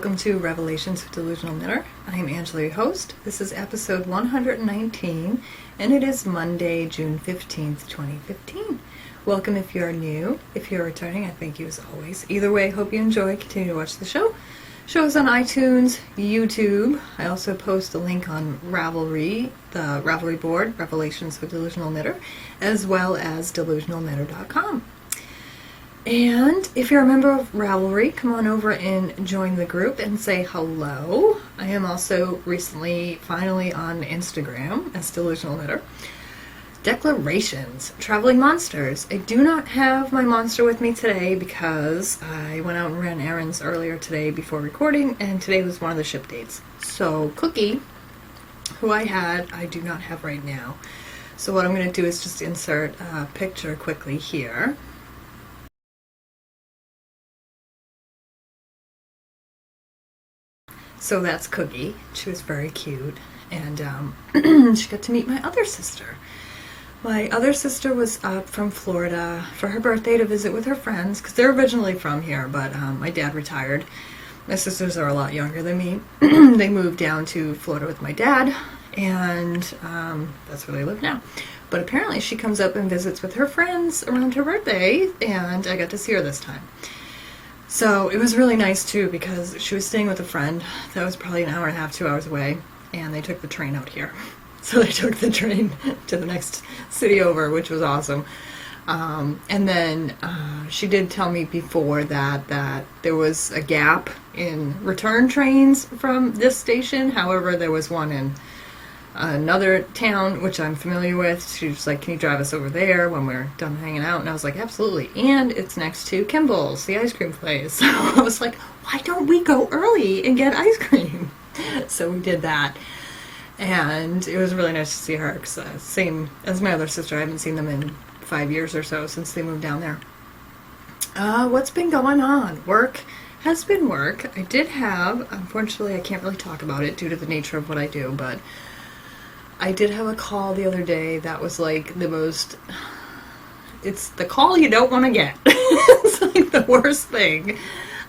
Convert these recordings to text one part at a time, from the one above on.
Welcome to Revelations with Delusional Knitter. I'm Angela, your host. This is episode 119, and it is Monday, June 15th, 2015. Welcome if you're new. If you're returning, I thank you as always. Either way, hope you enjoy. Continue to watch the show. Shows on iTunes, YouTube. I also post a link on Ravelry, the Ravelry board, Revelations with Delusional Knitter, as well as delusionalknitter.com. And if you're a member of Ravelry, come on over and join the group and say hello. I am also finally on Instagram as Delusional Knitter. Declarations, traveling monsters. I do not have my monster with me today because I went out and ran errands earlier today before recording, and today was one of the ship dates. So Cookie, who I do not have right now. So what I'm going to do is just insert a picture quickly here. So that's Cookie. She was very cute, and she got to meet my other sister. My other sister was up from Florida for her birthday to visit with her friends, because they're originally from here, but my dad retired. My sisters are a lot younger than me. They moved down to Florida with my dad, and that's where they live now. But apparently she comes up and visits with her friends around her birthday, and I got to see her this time. So it was really nice too, because she was staying with a friend that was probably an hour and a half, 2 hours away, and they took the train out here. So they took the train to the next city over, which was awesome. And then she did tell me before that there was a gap in return trains from this station. However, there was one in another town, which I'm familiar with. She was like, can you drive us over there when we're done hanging out? And I was like, absolutely. And it's next to Kimball's, the ice cream place. So I was like, why don't we go early and get ice cream? So we did that. And it was really nice to see her, because same as my other sister. I haven't seen them in 5 years or so since they moved down there. What's been going on? Work has been work. I did have, unfortunately I can't really talk about it due to the nature of what I do, but I did have a call the other day that was like it's the call you don't want to get. It's like the worst thing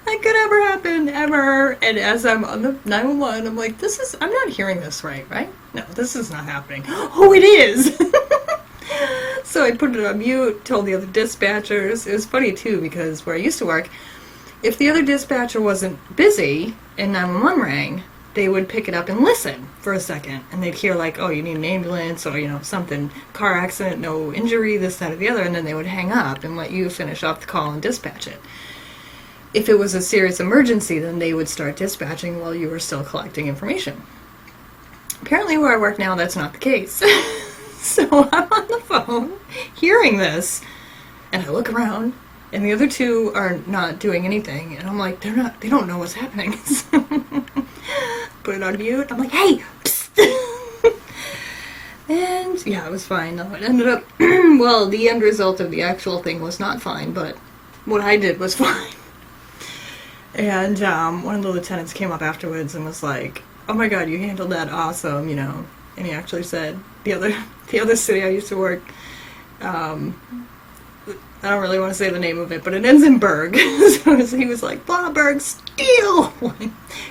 that could ever happen, ever. And as I'm on the 911, I'm like, I'm not hearing this right? No, this is not happening. Oh, it is! So I put it on mute, told the other dispatchers. It was funny too, because where I used to work, if the other dispatcher wasn't busy and 911 rang, they would pick it up and listen for a second, and they'd hear like, oh, you need an ambulance, or something, car accident, no injury, this, that, or the other, and then they would hang up and let you finish off the call and dispatch it. If it was a serious emergency, then they would start dispatching while you were still collecting information. Apparently where I work now, that's not the case. So I'm on the phone hearing this, and I look around, and the other two are not doing anything, and I'm like, they don't know what's happening. Put it on mute. I'm like, hey, psst. And yeah, it was fine. It ended up, well, the end result of the actual thing was not fine, but what I did was fine. And one of the lieutenants came up afterwards and was like, oh my god, you handled that awesome, And he actually said, the other city I used to work, I don't really want to say the name of it, but it ends in Berg. So he was like, blah, Berg, steal!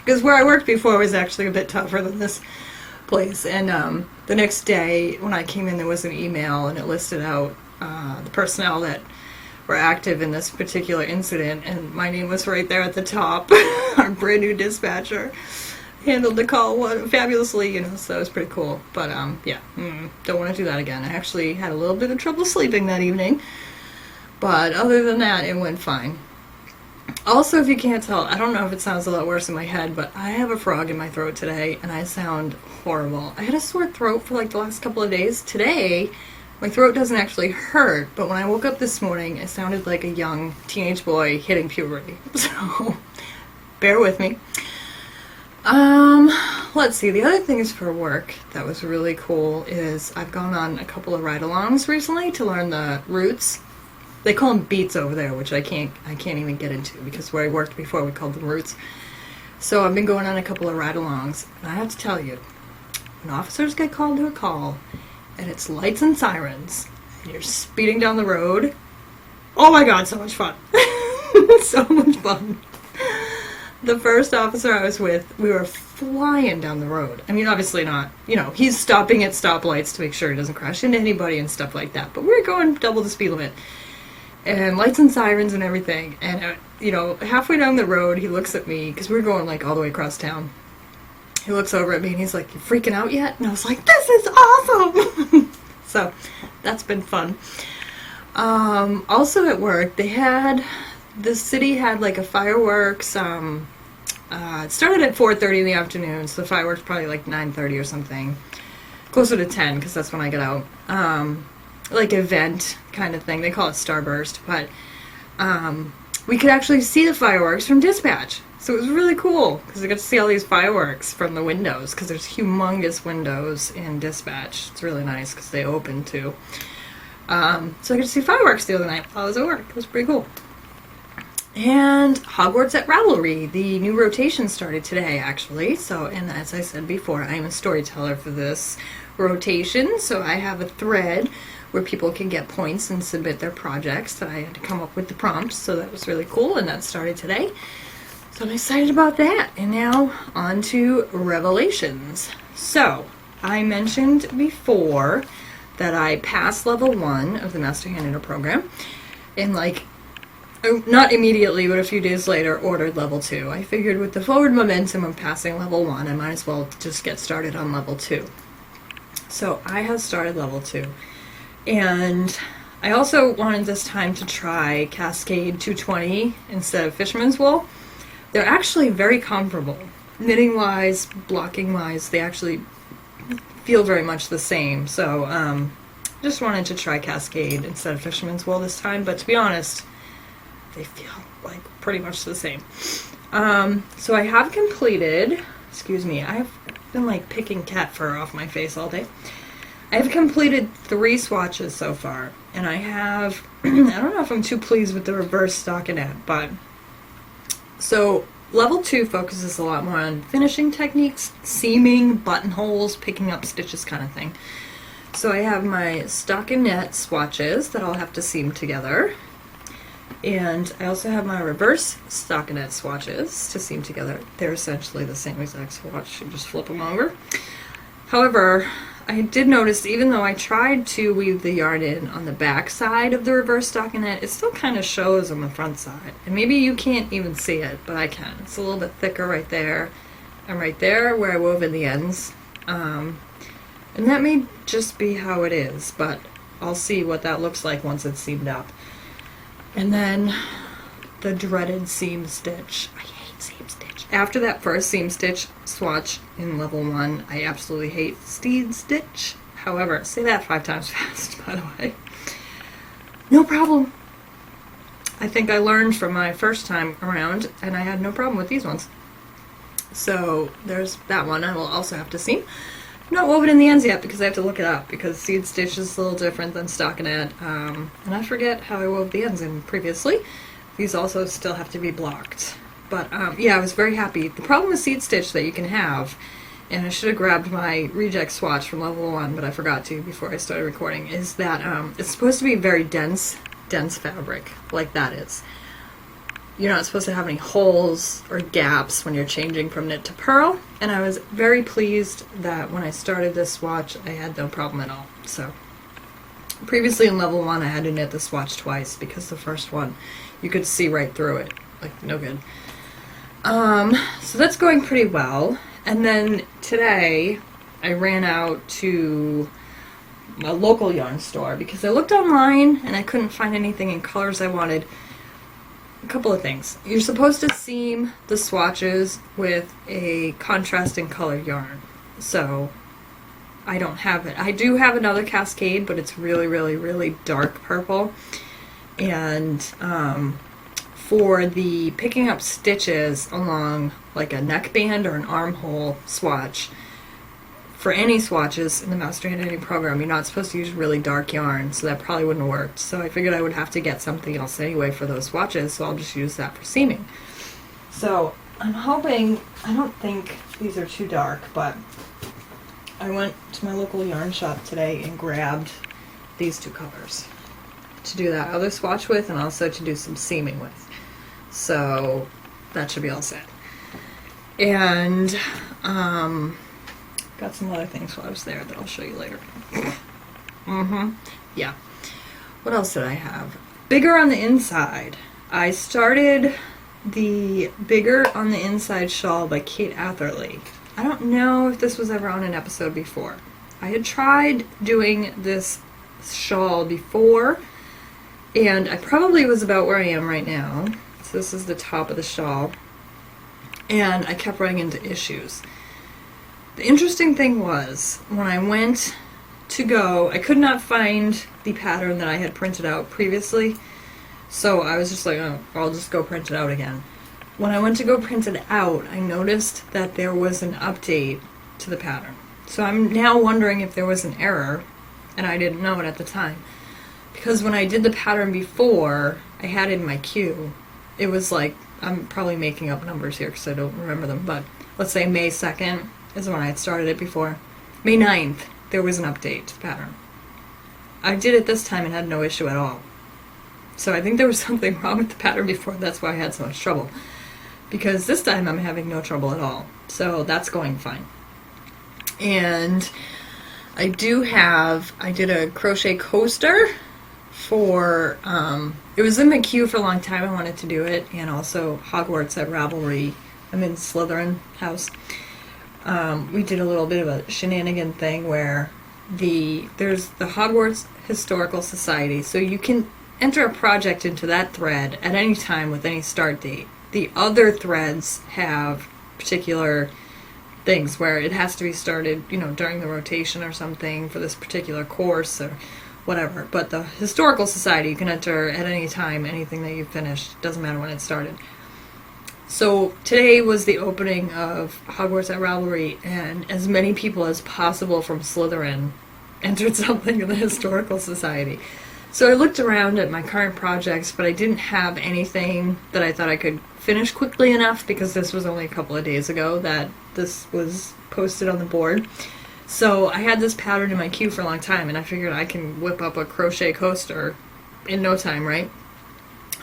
Because where I worked before was actually a bit tougher than this place. And the next day, when I came in, there was an email, and it listed out the personnel that were active in this particular incident, and my name was right there at the top. Our brand new dispatcher handled the call fabulously, so it was pretty cool. But yeah, don't want to do that again. I actually had a little bit of trouble sleeping that evening. But other than that, it went fine. Also, if you can't tell, I don't know if it sounds a lot worse in my head, but I have a frog in my throat today, and I sound horrible. I had a sore throat for like the last couple of days. Today, my throat doesn't actually hurt, but when I woke up this morning, it sounded like a young teenage boy hitting puberty. So, bear with me. Let's see, the other thing is for work that was really cool is I've gone on a couple of ride-alongs recently to learn the roots. They call them beats over there, which I can't even get into, because where I worked before we called them roots. So I've been going on a couple of ride-alongs, and I have to tell you, when officers get called to a call, and it's lights and sirens, and you're speeding down the road, oh my god, so much fun. So much fun. the first officer I was with, we were flying down the road. I mean, obviously not, you know, he's stopping at stoplights to make sure he doesn't crash into anybody and stuff like that. But we were going double the speed limit. And lights and sirens and everything. And, you know, halfway down the road, he looks at me, because we were going, like, all the way across town. He looks over at me and he's like, "You freaking out yet?" And I was like, "This is awesome!" So, that's been fun. Also at work, the city had like a fireworks, it started at 4:30 in the afternoon, so the fireworks probably like 9:30 or something. Closer to 10, because that's when I get out. Like event kind of thing. They call it Starburst, but we could actually see the fireworks from dispatch. So it was really cool, because I got to see all these fireworks from the windows, because there's humongous windows in dispatch. It's really nice, because they open too. So I got to see fireworks the other night while I was at work. It was pretty cool. And Hogwarts at Ravelry, the new rotation started today, actually. So, and as I said before, I am a storyteller for this rotation, so I have a thread where people can get points and submit their projects that I had to come up with the prompts, so that was really cool, and that started today. So I'm excited about that. And now on to Revelations. So I mentioned before that I passed level 1 of the Master Hand Knitting program, and like, not immediately, but a few days later, ordered level 2. I figured with the forward momentum of passing level 1, I might as well just get started on level 2. So I have started level 2. And I also wanted this time to try Cascade 220 instead of Fisherman's Wool. They're actually very comparable. Knitting-wise, blocking-wise, they actually feel very much the same. So just wanted to try Cascade instead of Fisherman's Wool this time, but to be honest, they feel like pretty much the same. So I have completed, excuse me, I've been like picking cat fur off my face all day. I have completed 3 swatches so far, and I have, I don't know if I'm too pleased with the reverse stockinette, but, so level 2 focuses a lot more on finishing techniques, seaming, buttonholes, picking up stitches kind of thing. So I have my stockinette swatches that I'll have to seam together. And I also have my reverse stockinette swatches to seam together. They're essentially the same exact swatch, you just flip them over. However, I did notice, even though I tried to weave the yarn in on the back side of the reverse stockinette, it still kind of shows on the front side. And maybe you can't even see it, but I can. It's a little bit thicker right there, and right there where I wove in the ends. And that may just be how it is, but I'll see what that looks like once it's seamed up. And then the dreaded seam stitch. I hate seam stitch. After that first seam stitch swatch in level 1, I absolutely hate steed stitch. However, say that 5 times fast, by the way. No problem. I think I learned from my first time around, and I had no problem with these ones. So there's that one. I will also have to seam. Not woven in the ends yet because I have to look it up, because seed stitch is a little different than stockinette, and I forget how I wove the ends in previously. These also still have to be blocked. But yeah, I was very happy. The problem with seed stitch that you can have, and I should have grabbed my reject swatch from level 1, but I forgot to before I started recording, is that it's supposed to be very dense fabric, like that is. You're not supposed to have any holes or gaps when you're changing from knit to purl, and I was very pleased that when I started this swatch I had no problem at all. So previously in level 1 I had to knit the swatch twice because the first one you could see right through it, like no good. So that's going pretty well. And then today I ran out to a local yarn store because I looked online and I couldn't find anything in colors I wanted. A couple of things. You're supposed to seam the swatches with a contrasting colored yarn. So I don't have it. I do have another Cascade, but it's really, really, really dark purple. And for the picking up stitches along like a neckband or an armhole swatch, for any swatches in the Master Hand Knitting program, you're not supposed to use really dark yarn, so that probably wouldn't have worked. So I figured I would have to get something else anyway for those swatches, so I'll just use that for seaming. So I'm hoping, I don't think these are too dark, but I went to my local yarn shop today and grabbed these 2 colors to do that other swatch with, and also to do some seaming with. So that should be all set. And got some other things while I was there that I'll show you later. Yeah. What else did I have? Bigger on the inside. I started the Bigger on the Inside shawl by Kate Atherley. I don't know if this was ever on an episode before. I had tried doing this shawl before, and I probably was about where I am right now. So this is the top of the shawl, and I kept running into issues. The interesting thing was, when I went to go, I could not find the pattern that I had printed out previously, so I was just like, oh, I'll just go print it out again. When I went to go print it out, I noticed that there was an update to the pattern. So I'm now wondering if there was an error, and I didn't know it at the time. Because when I did the pattern before, I had it in my queue. It was like, I'm probably making up numbers here because I don't remember them, but let's say May 2nd is when I had started it before. May 9th, there was an update to the pattern. I did it this time and had no issue at all. So I think there was something wrong with the pattern before, that's why I had so much trouble. Because this time I'm having no trouble at all. So that's going fine. And I did a crochet coaster for, it was in the queue for a long time, I wanted to do it, and also Hogwarts at Ravelry. I'm in Slytherin house. We did a little bit of a shenanigan thing where there's the Hogwarts Historical Society, so you can enter a project into that thread at any time with any start date. The other threads have particular things where it has to be started, during the rotation or something for this particular course or whatever. But the Historical Society, you can enter at any time anything that you've finished. Doesn't matter when it started. So today was the opening of Hogwarts at Ravelry, and as many people as possible from Slytherin entered something in the Historical Society. So I looked around at my current projects, but I didn't have anything that I thought I could finish quickly enough, because this was only a couple of days ago that this was posted on the board. So I had this pattern in my queue for a long time, and I figured I can whip up a crochet coaster in no time, right?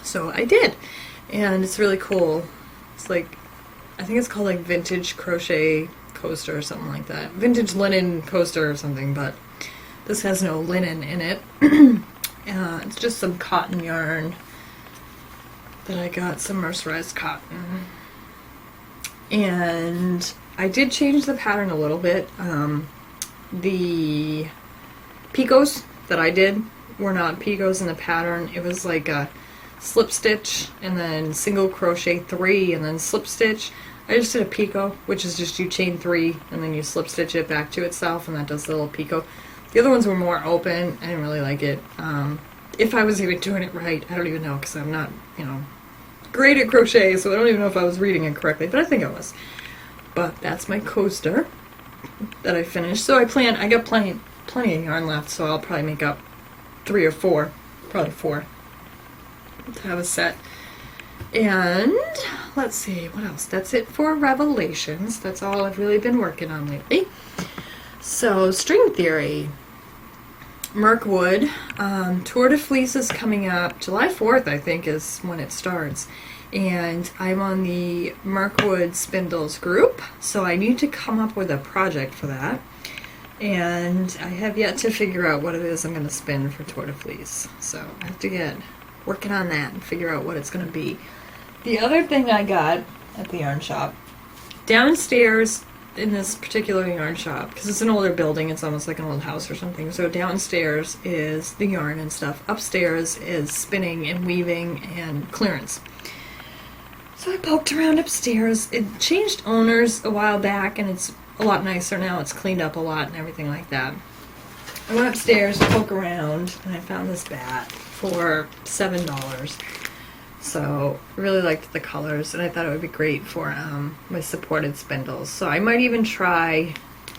So I did, and it's really cool. It's like, I think it's called like Vintage Crochet Coaster or something like that. Vintage Linen Coaster or something, but this has no linen in it. It's just some cotton yarn that I got, some mercerized cotton. And I did change the pattern a little bit. The picots that I did were not picots in the pattern. It was like a slip stitch and then single crochet 3 and then slip stitch. I just did a picot, which is just you chain 3 and then you slip stitch it back to itself, and that does the little picot. The other ones were more open. I didn't really like it. If I was even doing it right, I don't even know, because I'm not, great at crochet, so I don't even know if I was reading it correctly, but I think I was. But that's my coaster that I finished. So I got plenty of yarn left, so I'll probably make up 3 or 4, probably 4, to have a set. And let's see, what else? That's it for Revelations. That's all I've really been working on lately. So, string theory. Mirkwood. Tour de Fleece is coming up. July 4th, I think, is when it starts. And I'm on the Mirkwood Spindles group, so I need to come up with a project for that. And I have yet to figure out what it is I'm going to spin for Tour de Fleece. So I have to get working on that and figure out what it's going to be. The other thing I got at the yarn shop, downstairs in this particular yarn shop, because it's an older building, it's almost like an old house or something, so downstairs is the yarn and stuff, upstairs is spinning and weaving and clearance. So I poked around upstairs. It changed owners a while back and it's a lot nicer now. It's cleaned up a lot and everything like that. I went upstairs to poke around and I found this bat for $7. So I really liked the colors and I thought it would be great for my supported spindles. So I might even try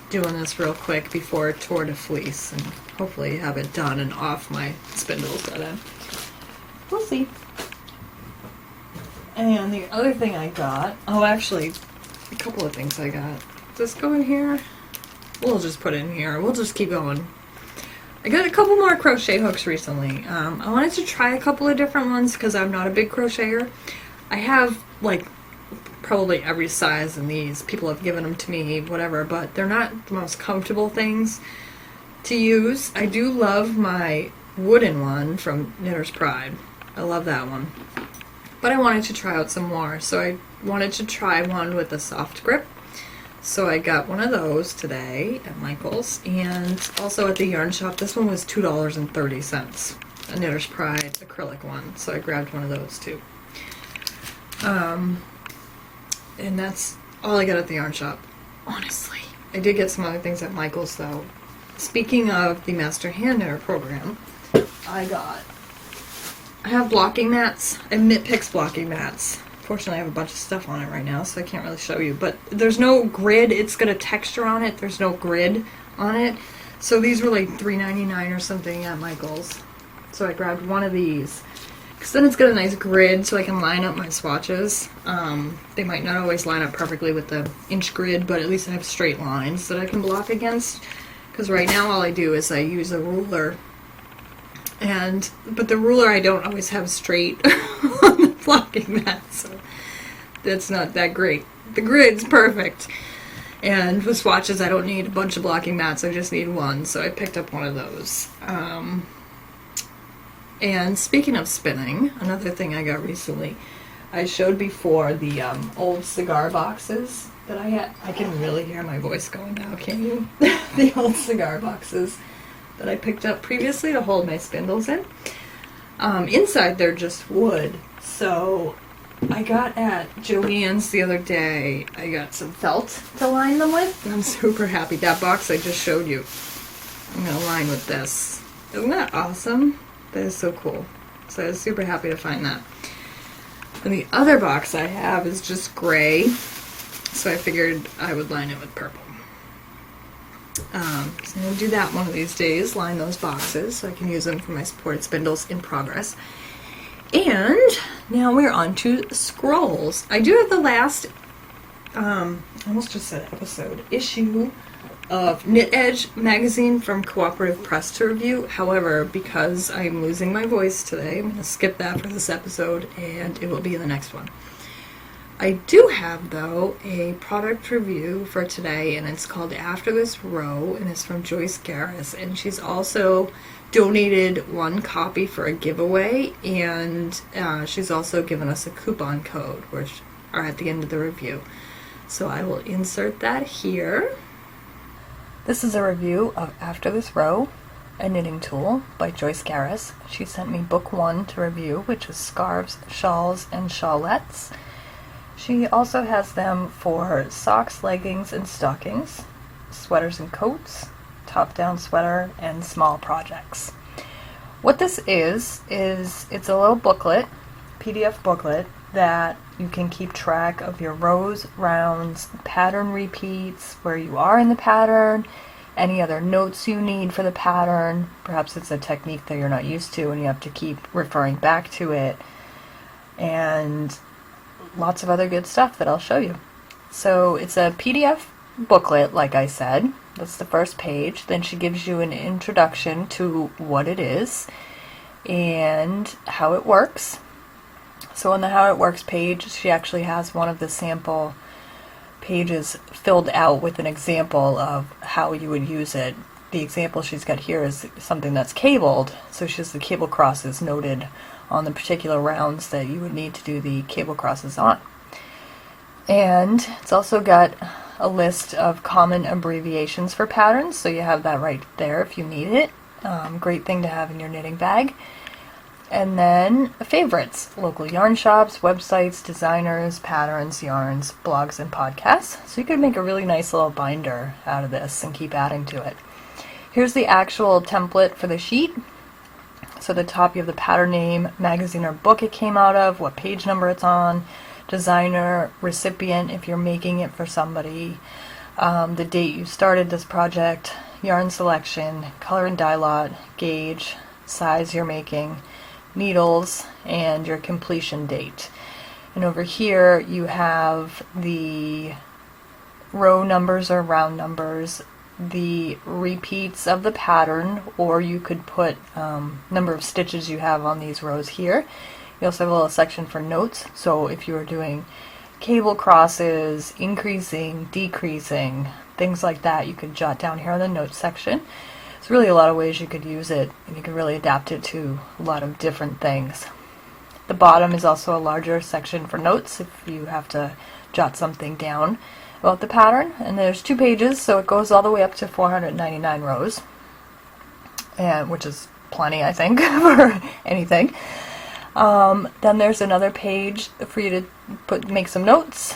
doing this real quick before Tour de Fleece and hopefully have it done and off my spindles by then. We'll see. And the other thing I got, actually, a couple of things I got. Does this go in here? We'll just put it in here. We'll just keep going. I got a couple more crochet hooks recently. I wanted to try a couple of different ones because I'm not a big crocheter. I have like probably every size in these. People have given them to me, whatever, but they're not the most comfortable things to use. I do love my wooden one from Knitter's Pride. I love that one. But I wanted to try out some more, so I wanted to try one with a soft grip. So I got one of those today at Michael's, and also at the yarn shop. This one was $2.30, a Knitter's Pride acrylic one, so I grabbed one of those too. And that's all I got at the yarn shop, honestly. I did get some other things at Michael's though. Speaking of the Master Hand Knitter program, I have blocking mats. I have Knit Picks blocking mats. Fortunately, I have a bunch of stuff on it right now, so I can't really show you. But there's no grid. It's got a texture on it. There's no grid on it. So these were like $3.99 or something at Michael's. So I grabbed one of these. Because then it's got a nice grid so I can line up my swatches. They might not always line up perfectly with the inch grid, but at least I have straight lines that I can block against. Because right now all I do is I use a ruler. But the ruler I don't always have straight on the blocking mat, so that's not that great. The grid's perfect. And with swatches I don't need a bunch of blocking mats, I just need one, so I picked up one of those. And speaking of spinning, another thing I got recently, I showed before the old cigar boxes that I had. I can really hear my voice going now, can't you? The old cigar boxes that I picked up previously to hold my spindles in. Inside they're just wood. So I got at Joann's the other day, I got some felt to line them with, and I'm super happy. That box I just showed you, I'm going to line with this. Isn't that awesome? That is so cool. So I was super happy to find that. And the other box I have is just gray, so I figured I would line it with purple. So I'm going to do that one of these days, line those boxes so I can use them for my supported spindles in progress. And now we're on to scrolls. I do have the last, I almost just said episode, issue of Knit Edge magazine from Cooperative Press to review. However, because I'm losing my voice today, I'm going to skip that for this episode and it will be in the next one. I do have, though, a product review for today, and it's called After This Row, and it's from Joyce Garris, and she's also donated one copy for a giveaway, and she's also given us a coupon code, which are at the end of the review. So I will insert that here. This is a review of After This Row, a knitting tool by Joyce Garris. She sent me book 1 to review, which is scarves, shawls, and shawlettes. She also has them for socks, leggings, and stockings, sweaters and coats, top-down sweater, and small projects. What this is it's a little booklet, PDF booklet, that you can keep track of your rows, rounds, pattern repeats, where you are in the pattern, any other notes you need for the pattern. Perhaps it's a technique that you're not used to and you have to keep referring back to it, and lots of other good stuff that I'll show you. So it's a PDF booklet, like I said. That's the first page. Then she gives you an introduction to what it is and how it works. So on the How It Works page, she actually has one of the sample pages filled out with an example of how you would use it. The example she's got here is something that's cabled, so she has the cable crosses noted on the particular rounds that you would need to do the cable crosses on. And it's also got a list of common abbreviations for patterns, so you have that right there if you need it. Great thing to have in your knitting bag. And then favorites, local yarn shops, websites, designers, patterns, yarns, blogs, and podcasts. So you could make a really nice little binder out of this and keep adding to it. Here's the actual template for the sheet. So at the top you have the pattern name, magazine or book it came out of, what page number it's on, designer, recipient if you're making it for somebody, the date you started this project, yarn selection, color and dye lot, gauge, size you're making, needles, and your completion date. And over here you have the row numbers or round numbers, the repeats of the pattern, or you could put number of stitches you have on these rows here. You also have a little section for notes, so if you are doing cable crosses, increasing, decreasing, things like that you could jot down here in the notes section. There's really a lot of ways you could use it, and you can really adapt it to a lot of different things. The bottom is also a larger section for notes if you have to jot something down about the pattern. And there's 2 pages, so it goes all the way up to 499 rows, and which is plenty, I think, for anything. Then there's another page for you to make some notes.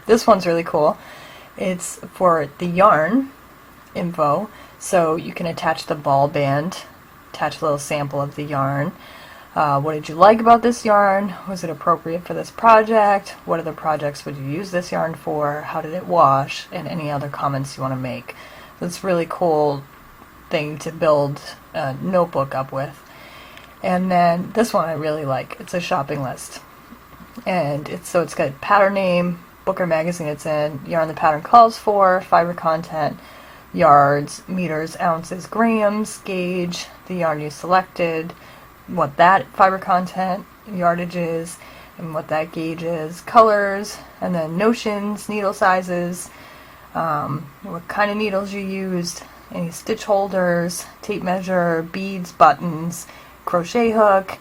This one's really cool. It's for the yarn info, so you can attach the ball band, attach a little sample of the yarn. What did you like about this yarn? Was it appropriate for this project? What other projects would you use this yarn for? How did it wash? And any other comments you want to make. So it's a really cool thing to build a notebook up with. And then this one I really like. It's a shopping list. And it's got pattern name, book or magazine it's in, yarn the pattern calls for, fiber content, yards, meters, ounces, grams, gauge, the yarn you selected, what that fiber content, yardage is, and what that gauge is, colors, and then notions, needle sizes, what kind of needles you used, any stitch holders, tape measure, beads, buttons, crochet hook,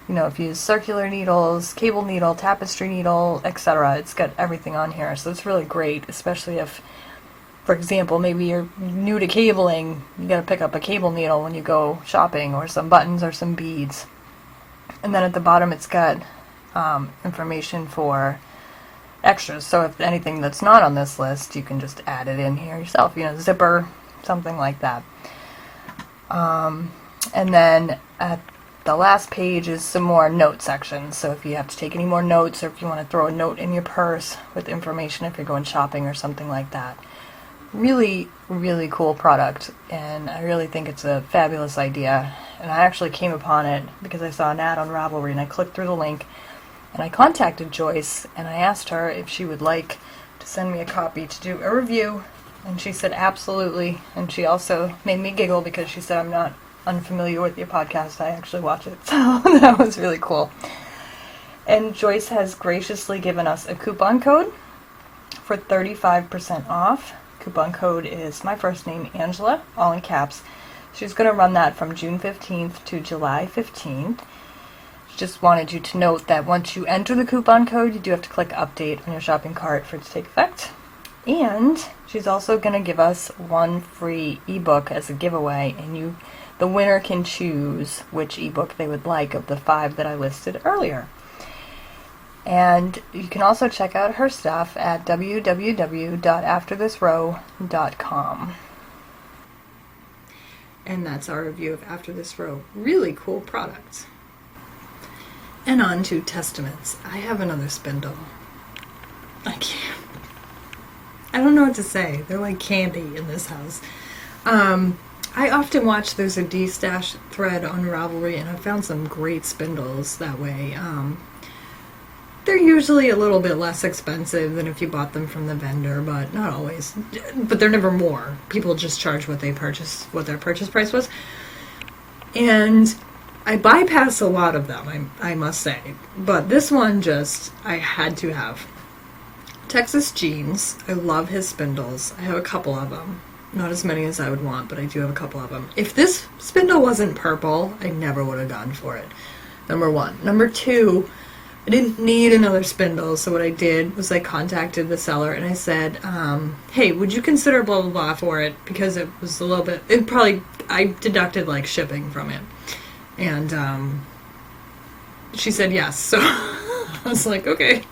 if you use circular needles, cable needle, tapestry needle, etc. It's got everything on here, so it's really great, especially if, for example, maybe you're new to cabling, you gotta pick up a cable needle when you go shopping, or some buttons or some beads. And then at the bottom it's got information for extras, so if anything that's not on this list, you can just add it in here yourself, zipper, something like that. And then at the last page is some more note sections, so if you have to take any more notes, or if you want to throw a note in your purse with information if you're going shopping or something like that. Really, really cool product, and I really think it's a fabulous idea. And I actually came upon it because I saw an ad on Ravelry, and I clicked through the link, and I contacted Joyce, and I asked her if she would like to send me a copy to do a review, and she said absolutely. And she also made me giggle because she said, I'm not unfamiliar with your podcast, I actually watch it. So that was really cool. And Joyce has graciously given us a coupon code for 35% off. Coupon code is my first name, Angela, all in caps. She's going to run that from June 15th to July 15th. Just wanted you to note that once you enter the coupon code, you do have to click update on your shopping cart for it to take effect. And she's also going to give us 1 free ebook as a giveaway, and the winner can choose which ebook they would like of the 5 that I listed earlier. And you can also check out her stuff at www.afterthisrow.com. And that's our review of After This Row. Really cool products. And on to Testaments. I have another spindle. I don't know what to say. They're like candy in this house. I often watch, there's a D-stash thread on Ravelry, and I've found some great spindles that way. They're usually a little bit less expensive than if you bought them from the vendor, but not always. But they're never more. People just charge what their purchase price was. And I bypass a lot of them, I must say. But this one I had to have. Texas Jeans. I love his spindles. I have a couple of them. Not as many as I would want, but I do have a couple of them. If this spindle wasn't purple, I never would have gone for it. Number 1. Number 2, I didn't need another spindle, so what I did was I contacted the seller and I said, hey, would you consider blah blah blah for it? Because it was a little bit, I deducted like shipping from it. And she said yes, so I was like, okay.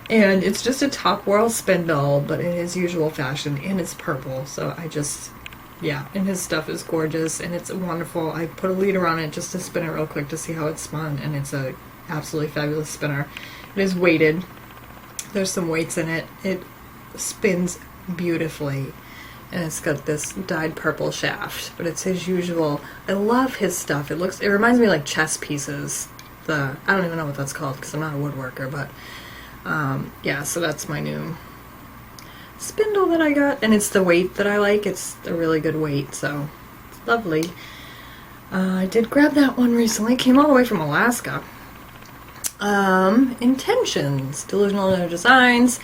And it's just a top whirl spindle, but in his usual fashion, and it's purple, so and his stuff is gorgeous, and it's wonderful. I put a leader on it just to spin it real quick to see how it spun, and it's a absolutely fabulous spinner. It is weighted. There's some weights in it. It spins beautifully, and it's got this dyed purple shaft, but it's his usual. I love his stuff. It reminds me of like chess pieces. I don't even know what that's called because I'm not a woodworker, but so that's my new spindle that I got, and it's the weight that I like. It's a really good weight, so it's lovely. I did grab that one recently. It came all the way from Alaska. Intentions, Delusional Knitter Designs.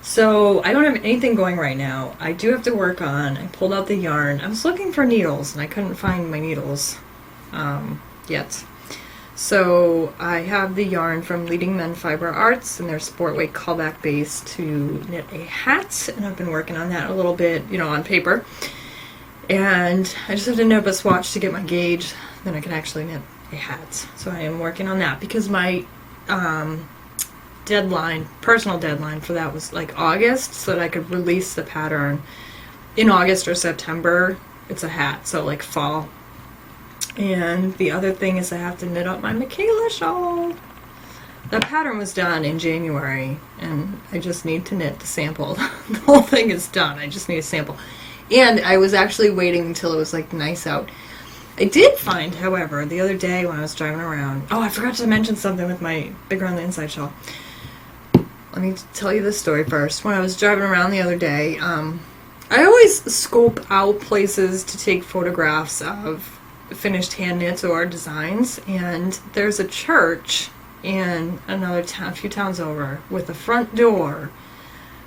So I don't have anything going right now. I do have to work on, I pulled out the yarn. I was looking for needles and I couldn't find my needles yet. So I have the yarn from Leading Men Fiber Arts and their sport weight callback base to knit a hat, and I've been working on that a little bit, you know, on paper. And I just have to knit up a swatch to get my gauge, then I can actually knit a hat. So I am working on that because my deadline, personal deadline for that was like August, so that I could release the pattern in August or September. It's a hat, so like fall. And the other thing is I have to knit up my Michaela shawl. The pattern was done in January, and I just need to knit the sample. The whole thing is done. I just need a sample. And I was actually waiting until it was like nice out. I did find, however, the other day when I was driving around, oh, I forgot to mention something with my bigger on the inside shawl. Let me tell you this story first. When I was driving around the other day, I always scope out places to take photographs of finished hand knits or designs, and there's a church in another town, a few towns over, with a front door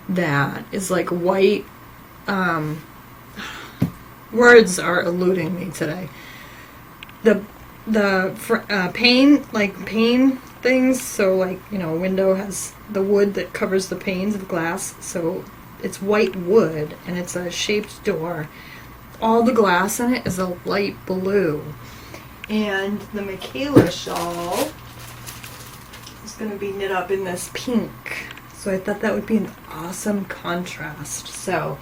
that is like white. Words are eluding me today. The pane things, so like, you know, a window has the wood that covers the panes of glass, so it's white wood and it's a shaped door. All the glass in it is a light blue. And the Michaela shawl is going to be knit up in this pink. So I thought that would be an awesome contrast. So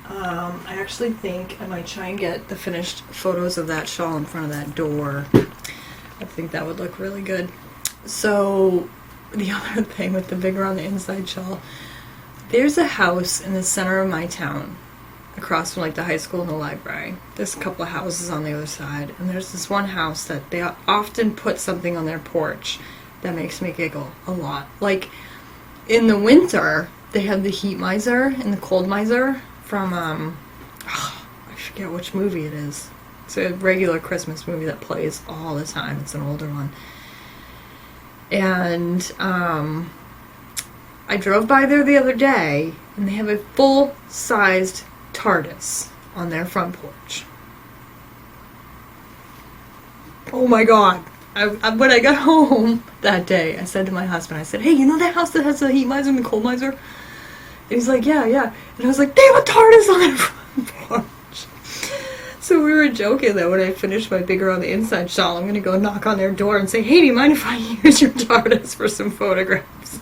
I actually think I might try and get the finished photos of that shawl in front of that door. I think that would look really good. So the other thing with the bigger on the inside shawl, there's a house in the center of my town, across from like the high school and the library. There's a couple of houses on the other side, and there's this one house that they often put something on their porch that makes me giggle a lot. Like in the winter, they have the heat miser and the cold miser from I forget which movie it is. It's a regular Christmas movie that plays all the time. It's an older one. And I drove by there the other day, and they have a full-sized TARDIS on their front porch. Oh my god. When I got home that day, I said to my husband, I said, hey, you know that house that has the heat miser and the cold miser? And he's like, yeah. And I was like, they have a TARDIS on their front porch. So we were joking that when I finish my bigger on the inside shawl, I'm going to go knock on their door and say, hey, do you mind if I use your TARDIS for some photographs?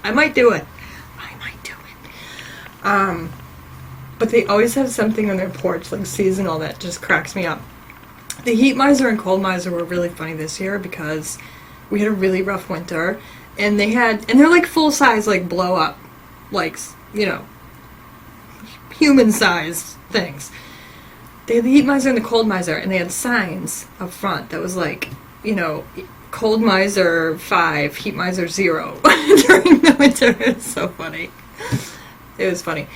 I might do it. But they always have something on their porch, like seasonal, that just cracks me up. The heat miser and cold miser were really funny this year because we had a really rough winter, and they're like full size, like blow up, like, you know, human sized things. They had the heat miser and the cold miser, and they had signs up front that was like, you know, cold miser 5, heat miser 0 during the winter. It's so funny. It was funny.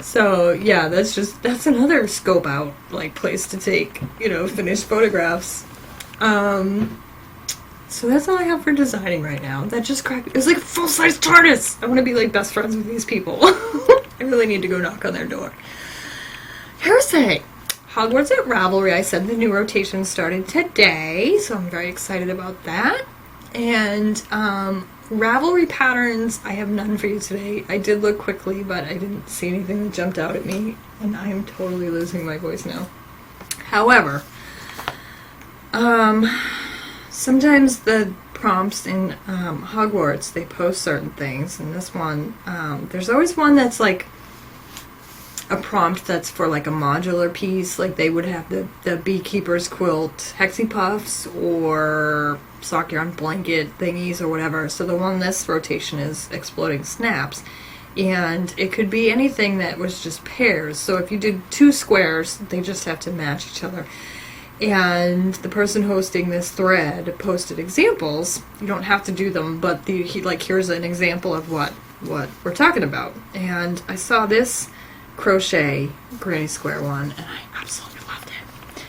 So yeah, that's another scope out, like, place to take, you know, finished photographs. So that's all I have for designing right now. That just cracked. It was like a full-size TARDIS. I want to be like best friends with these people. I really need to go knock on their door. Hearsay. Hogwarts at Ravelry. I said the new rotation started today, so I'm very excited about that. And Ravelry patterns, I have none for you today. I did look quickly, but I didn't see anything that jumped out at me, and I am totally losing my voice now. However, sometimes the prompts in Hogwarts, they post certain things, and this one, there's always one that's like a prompt that's for like a modular piece, like they would have the beekeeper's quilt hexie puffs or sock yarn blanket thingies or whatever. So the one this rotation is exploding snaps, and it could be anything that was just pairs. So if you did 2 squares, they just have to match each other. And the person hosting this thread posted examples. You don't have to do them, but here's an example of what we're talking about. And I saw this crochet granny square one, and I absolutely loved it.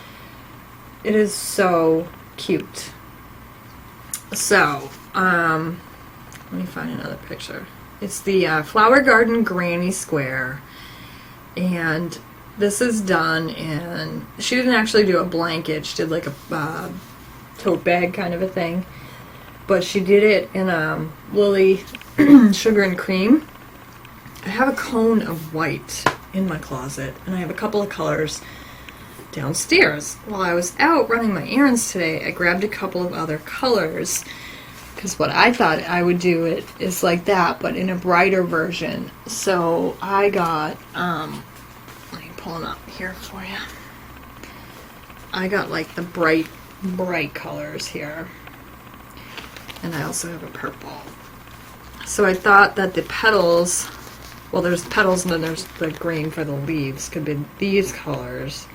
It is so cute. So Let me find another picture. It's the Flower Garden Granny Square. And this is done in, she didn't actually do a blanket, she did like a tote bag kind of a thing. But she did it in Lily Sugar and Cream. I have a cone of white in my closet, and I have a couple of colors downstairs. While I was out running my errands today, I grabbed a couple of other colors, because what I thought I would do it is like that, but in a brighter version. So I got, let me pull them up here for you. I got like the bright colors here. And I also have a purple. So I thought that the petals, well, there's petals and then there's the green for the leaves, could be these colors.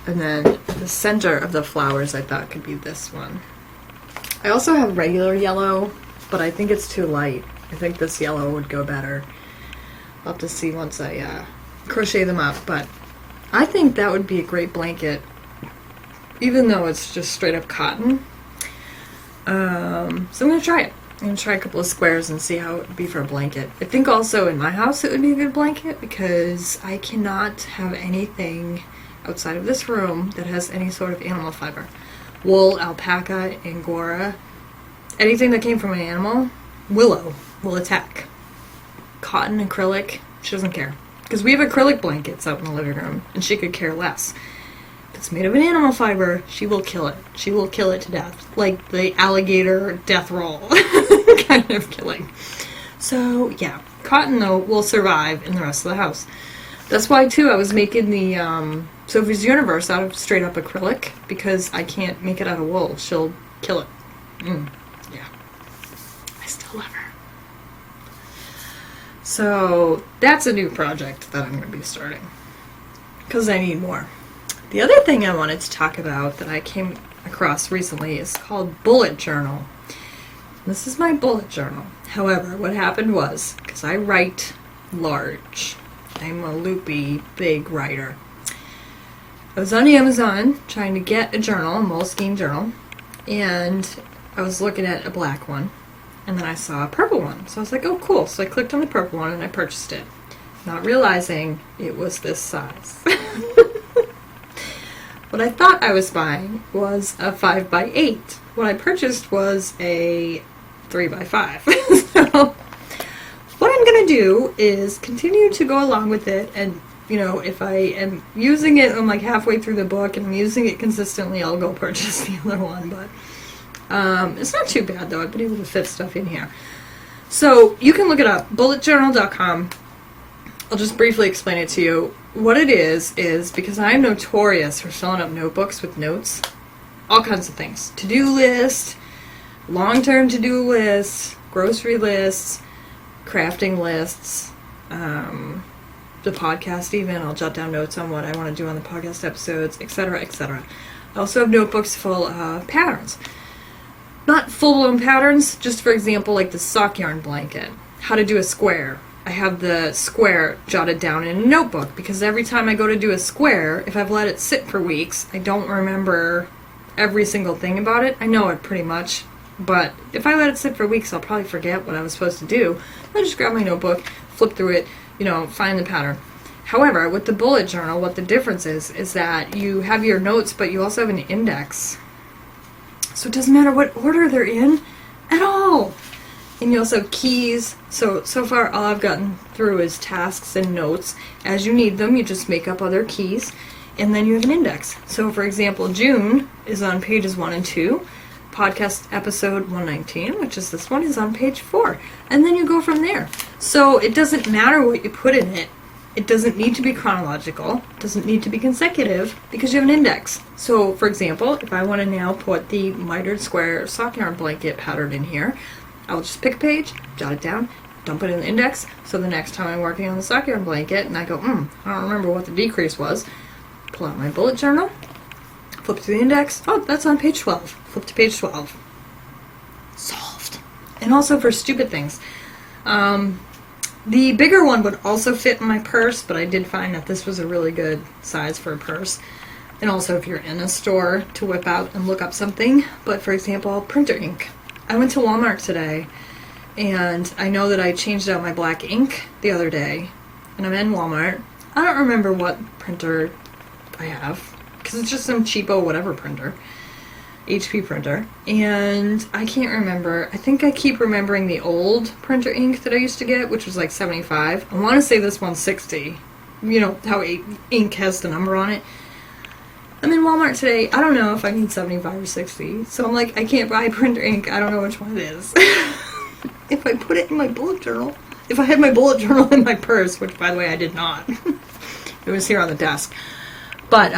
And then the center of the flowers I thought could be this one. I also have regular yellow, but I think it's too light. I think this yellow would go better. I'll have to see once I crochet them up, but I think that would be a great blanket, even though it's just straight up cotton. So I'm going to try it. I'm going to try a couple of squares and see how it would be for a blanket. I think also in my house it would be a good blanket because I cannot have anything outside of this room that has any sort of animal fiber. Wool, alpaca, angora, anything that came from an animal, willow will attack. Cotton, acrylic, she doesn't care. Because we have acrylic blankets out in the living room and she could care less. If it's made of an animal fiber, she will kill it. She will kill it to death. Like the alligator death roll kind of killing. So, yeah. Cotton, though, will survive in the rest of the house. That's why, too, I was making the Sophie's Universe out of straight up acrylic because I can't make it out of wool. She'll kill it. Yeah. I still love her. So, that's a new project that I'm going to be starting. Because I need more. The other thing I wanted to talk about that I came across recently is called bullet journal. This is my bullet journal. However, what happened was, because I write large, I'm a loopy, big writer. I was on Amazon trying to get a journal, a Moleskine journal, and I was looking at a black one, and then I saw a purple one. So I was like, oh cool. So I clicked on the purple one and I purchased it, not realizing it was this size. What I thought I was buying was a 5x8. What I purchased was a 3x5. So what I'm going to do is continue to go along with it, and you know, if I am using it, I'm like halfway through the book and I'm using it consistently, I'll go purchase the other one. But it's not too bad though. I've been able to fit stuff in here. So you can look it up, bulletjournal.com. I'll just briefly explain it to you. What it is because I'm notorious for filling up notebooks with notes, all kinds of things. To-do list, long-term to-do lists, grocery lists, crafting lists, the podcast even. I'll jot down notes on what I want to do on the podcast episodes, etc., etc. I also have notebooks full of patterns. Not full-blown patterns, just for example, like the sock yarn blanket. How to do a square. I have the square jotted down in a notebook because every time I go to do a square, if I've let it sit for weeks, I don't remember every single thing about it. I know it pretty much, but if I let it sit for weeks, I'll probably forget what I was supposed to do. I just grab my notebook, flip through it, you know, find the pattern. However, with the bullet journal, what the difference is that you have your notes, but you also have an index. So it doesn't matter what order they're in at all. And you also have keys. So far all I've gotten through is tasks and notes. As you need them, you just make up other keys. And then you have an index. So for example, June is on pages 1 and 2. Podcast episode 119, which is this one, is on page 4. And then you go from there. So it doesn't matter what you put in it. It doesn't need to be chronological. It doesn't need to be consecutive because you have an index. So for example, if I want to now put the mitered square sock yarn blanket pattern in here, I'll just pick a page, jot it down, dump it in the index, so the next time I'm working on the sock yarn blanket and I go, I don't remember what the decrease was, pull out my bullet journal, flip to the index, oh, that's on page 12, flip to page 12. Solved. And also for stupid things. The bigger one would also fit in my purse, but I did find that this was a really good size for a purse. And also if you're in a store to whip out and look up something, but for example, printer ink. I went to Walmart today, and I know that I changed out my black ink the other day, and I'm in Walmart. I don't remember what printer I have, because it's just some cheapo whatever printer. HP printer, and I can't remember. I think I keep remembering the old printer ink that I used to get, which was like 75. I want to say this one's 60. You know how ink has the number on it. I'm in Walmart today. I don't know if I need 75 or 60, so I'm like, I can't buy printer ink. I don't know which one it is. If I put it in my bullet journal, if I had my bullet journal in my purse, which by the way I did not. It was here on the desk. But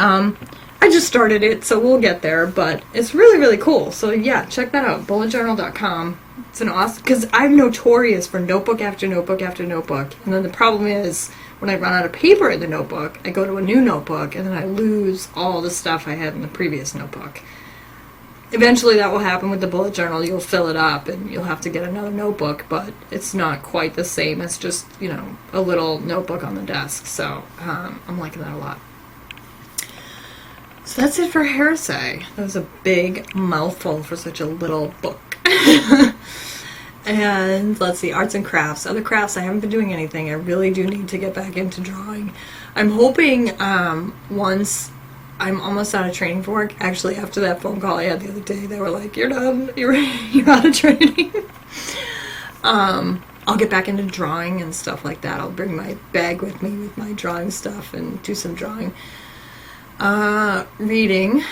I just started it, so we'll get there, but it's really, really cool. So yeah, check that out, bulletjournal.com. It's an awesome, because I'm notorious for notebook after notebook after notebook, and then the problem is, when I run out of paper in the notebook, I go to a new notebook, and then I lose all the stuff I had in the previous notebook. Eventually that will happen with the bullet journal. You'll fill it up, and you'll have to get another notebook, but it's not quite the same. It's just, you know, a little notebook on the desk, so I'm liking that a lot. So that's it for Heresy. That was a big mouthful for such a little book. And let's see, arts and crafts. Other crafts, I haven't been doing anything. I really do need to get back into drawing. I'm hoping once I'm almost out of training for work. Actually, after that phone call I had the other day, they were like, you're done. You're out of training. I'll get back into drawing and stuff like that. I'll bring my bag with me with my drawing stuff and do some drawing. Reading.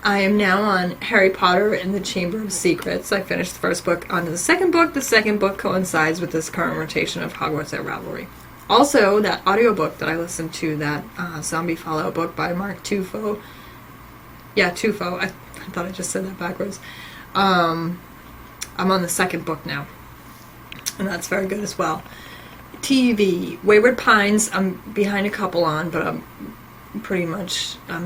I am now on Harry Potter and the Chamber of Secrets. I finished the first book. On to the second book. The second book coincides with this current rotation of Hogwarts at Ravelry. Also, that audiobook that I listened to, that Zombie Fallout book by Mark Tufo. Yeah, Tufo. I thought I just said that backwards. I'm on the second book now. And that's very good as well. TV. Wayward Pines, I'm behind a couple on, but I'm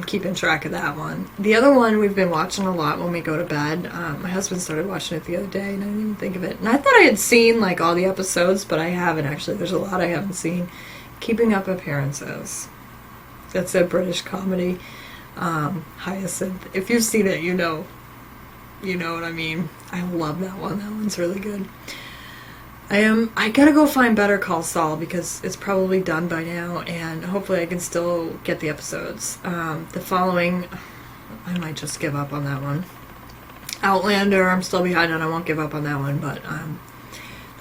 keeping track of that one. The other one we've been watching a lot when we go to bed. My husband started watching it the other day, and I didn't even think of it. And I thought I had seen, like, all the episodes, but I haven't, actually. There's a lot I haven't seen. Keeping Up Appearances. That's a British comedy. Hyacinth. If you've seen it, you know what I mean. I love that one. That one's really good. I gotta go find Better Call Saul because it's probably done by now, and hopefully I can still get the episodes. The following, I might just give up on that one. Outlander, I'm still behind on. I won't give up on that one, but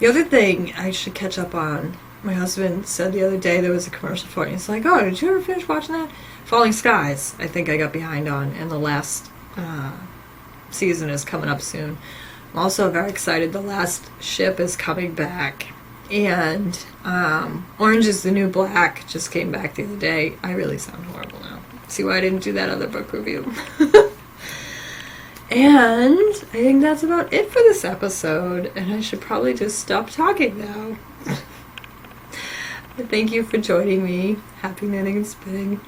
the other thing I should catch up on, my husband said the other day there was a commercial for it. He's like, oh, did you ever finish watching that? Falling Skies, I think I got behind on, and the last season is coming up soon. I'm also very excited. The Last Ship is coming back. And Orange is the New Black just came back the other day. I really sound horrible now. See why I didn't do that other book review. And I think that's about it for this episode. And I should probably just stop talking now. Thank you for joining me. Happy knitting and spinning.